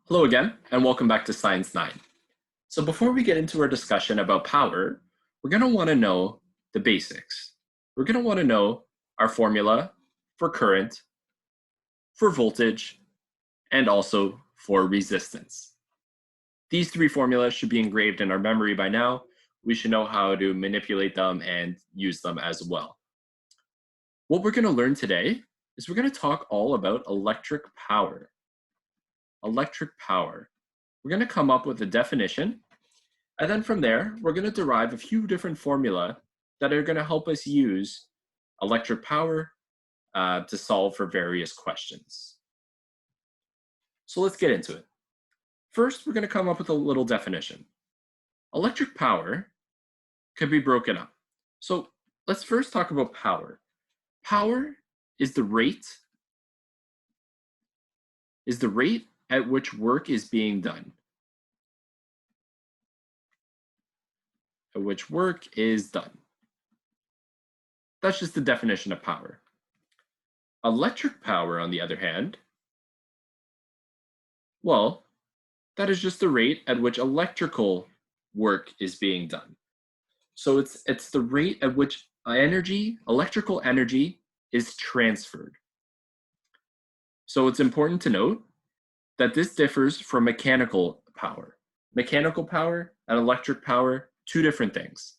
Hello again, and welcome back to Science 9. So before we get into our discussion about power, we're going to want to know the basics. We're going to want to know our formula for current, for voltage, and also for resistance. These three formulas should be engraved in our memory by now. We should know how to manipulate them and use them as well. What we're going to learn today is we're going to talk all about electric power. Electric power. We're going to come up with a definition, and then from there, we're going to derive a few different formula that are going to help us use electric power to solve for various questions. So let's get into it. First, we're going to come up with a little definition. Electric power could be broken up. So let's first talk about power. Power is the rate at which work is being done. At which work is done. That's just the definition of power. Electric power, on the other hand, well, that is just the rate at which electrical work is being done. So it's the rate at which electrical energy is transferred. So it's important to note that this differs from mechanical power. Mechanical power and electric power, two different things.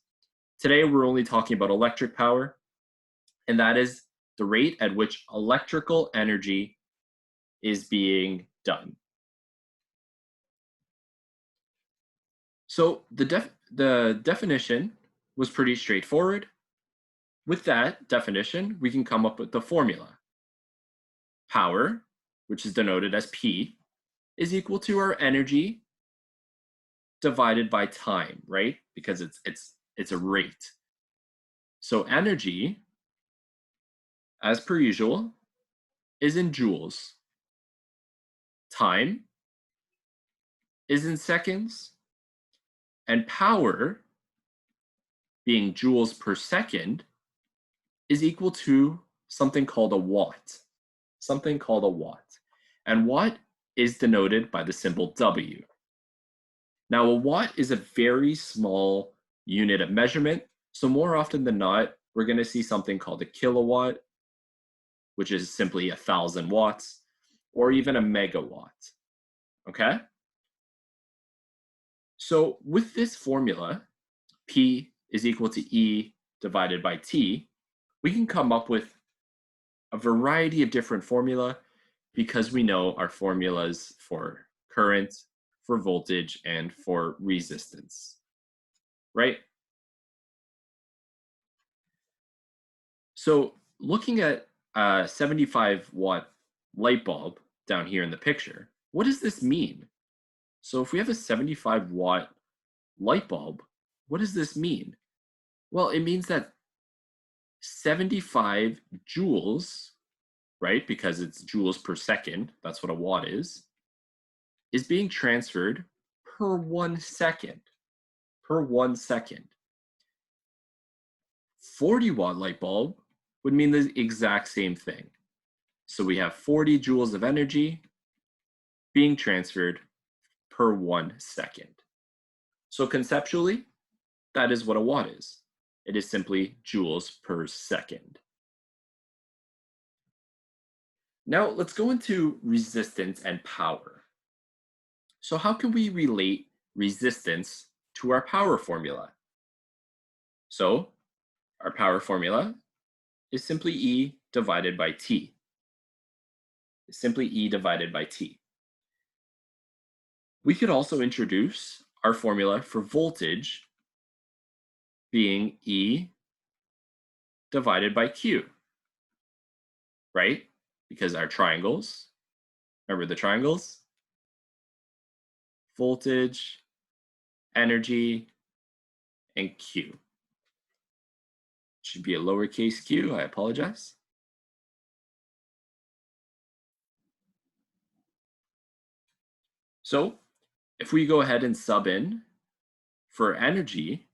Today, we're only talking about electric power, and that is the rate at which electrical energy is being done. So the definition was pretty straightforward. With that definition, we can come up with the formula. Power, which is denoted as P, is equal to our energy divided by time, right? Because it's a rate. So energy, as per usual, is in joules. Time is in seconds. And power, being joules per second, is equal to something called a watt. Something called a watt. And watt is denoted by the symbol W. Now, a watt is a very small unit of measurement. So more often than not, we're going to see something called a kilowatt, which is simply 1,000 watts, or even a megawatt. Okay? So with this formula, P is equal to E divided by T, we can come up with a variety of different formula because we know our formulas for current, for voltage, and for resistance, right? So looking at a 75-watt light bulb down here in the picture, what does this mean? So if we have a 75-watt light bulb, what does this mean? Well, it means that 75 joules, right, because it's joules per second, that's what a watt is being transferred per 1 second. Per 1 second. 40-watt light bulb would mean the exact same thing. So we have 40 joules of energy being transferred per 1 second. So conceptually, that is what a watt is. It is simply joules per second. Now let's go into resistance and power. So how can we relate resistance to our power formula? So our power formula is simply E divided by T. It's simply E divided by T. We could also introduce our formula for voltage being E divided by Q, right? Because our triangles, remember the triangles? Voltage, energy, and Q. Should be a lowercase q, I apologize. So if we go ahead and sub in for energy,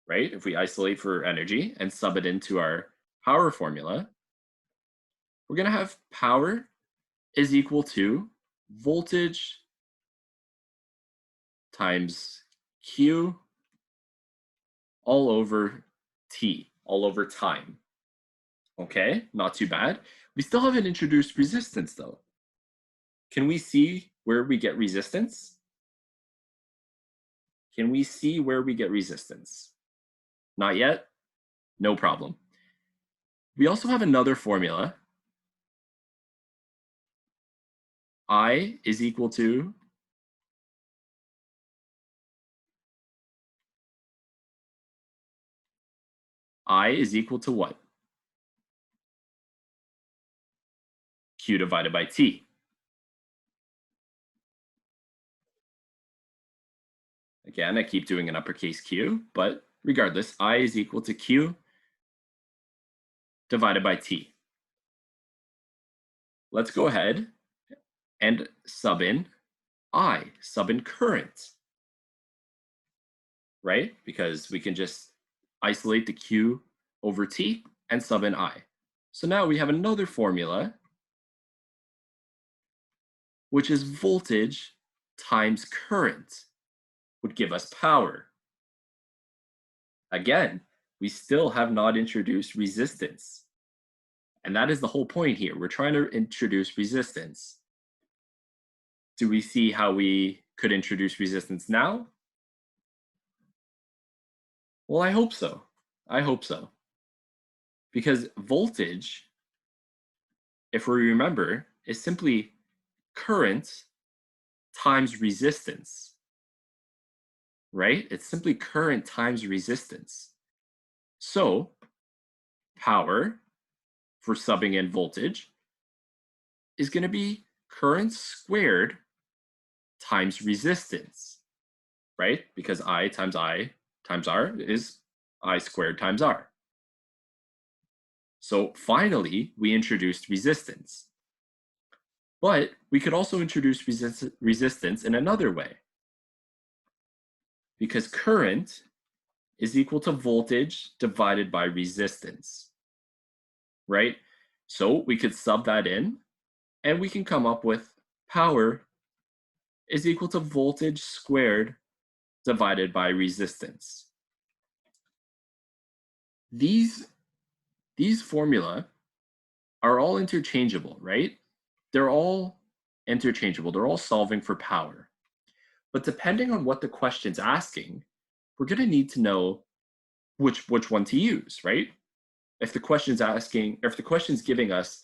right? If we isolate for energy and sub it into our power formula, we're going to have power is equal to voltage times Q all over T, all over time. Okay, not too bad. We still haven't introduced resistance though. Can we see where we get resistance? Can we see where we get resistance? Not yet? No problem. We also have another formula. I is equal to what? Q divided by T. Again, I keep doing an uppercase Q, but regardless, I is equal to Q divided by T. Let's go ahead and sub in current, right? Because we can just isolate the Q over T and sub in I. So now we have another formula, which is voltage times current would give us power. Again, we still have not introduced resistance. And that is the whole point here. We're trying to introduce resistance. Do we see how we could introduce resistance now? Well, I hope so. I hope so. Because voltage, if we remember, is simply current times resistance, right? It's simply current times resistance. So power for subbing in voltage is going to be current squared times resistance, right? Because I times R is I squared times R. So finally, we introduced resistance. But we could also introduce resistance in another way. Because current is equal to voltage divided by resistance, right? So we could sub that in, and we can come up with power is equal to voltage squared divided by resistance. These formula are all interchangeable, right? They're all interchangeable. They're all solving for power. But depending on what the question's asking, we're going to need to know which one to use, right? If the question's giving us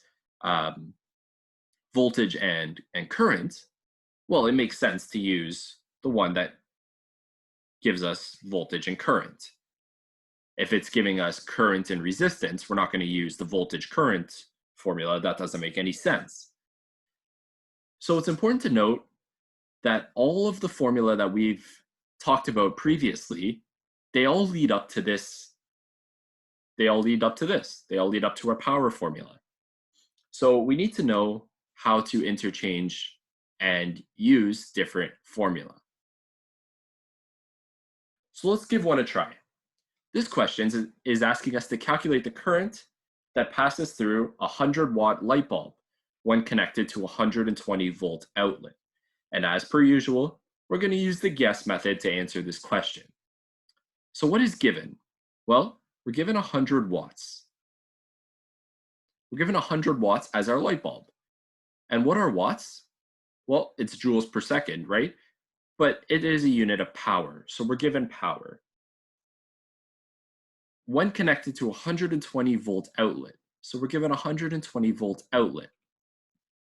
voltage and current, well, it makes sense to use the one that gives us voltage and current. If it's giving us current and resistance, we're not going to use the voltage current formula. That doesn't make any sense. So it's important to note that all of the formula that we've talked about previously, they all lead up to this. They all lead up to our power formula. So we need to know how to interchange and use different formula. So let's give one a try. This question is asking us to calculate the current that passes through a 100-watt light bulb when connected to a 120-volt outlet. And as per usual, we're going to use the guess method to answer this question. So what is given? Well, we're given 100 watts. We're given 100 watts as our light bulb. And what are watts? Well, it's joules per second, right? But it is a unit of power, so we're given power. When connected to a 120-volt outlet, so we're given a 120-volt outlet.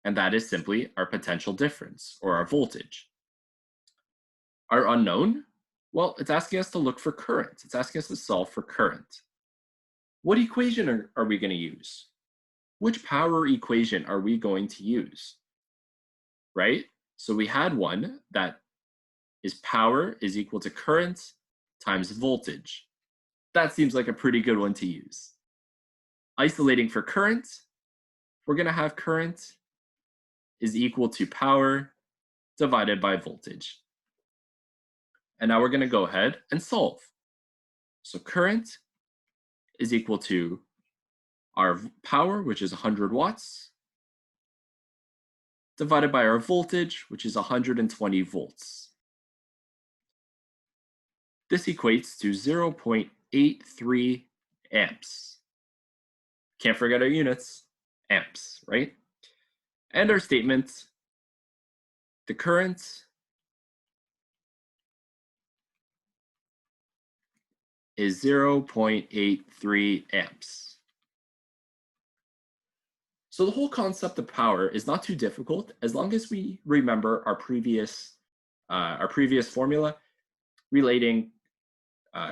And that is simply our potential difference, or our voltage. Our unknown? Well, it's asking us to look for current. It's asking us to solve for current. What equation are we going to use? Which power equation are we going to use? Right? So we had one that is power is equal to current times voltage. That seems like a pretty good one to use. Isolating for current, we're going to have current is equal to power divided by voltage. And now we're going to go ahead and solve. So current is equal to our power, which is 100 watts, divided by our voltage, which is 120 volts. This equates to 0.83 amps. Can't forget our units, amps, right? And our statement, the current is 0.83 amps. So the whole concept of power is not too difficult as long as we remember our previous formula relating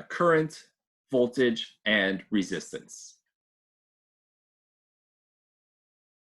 current, voltage, and resistance.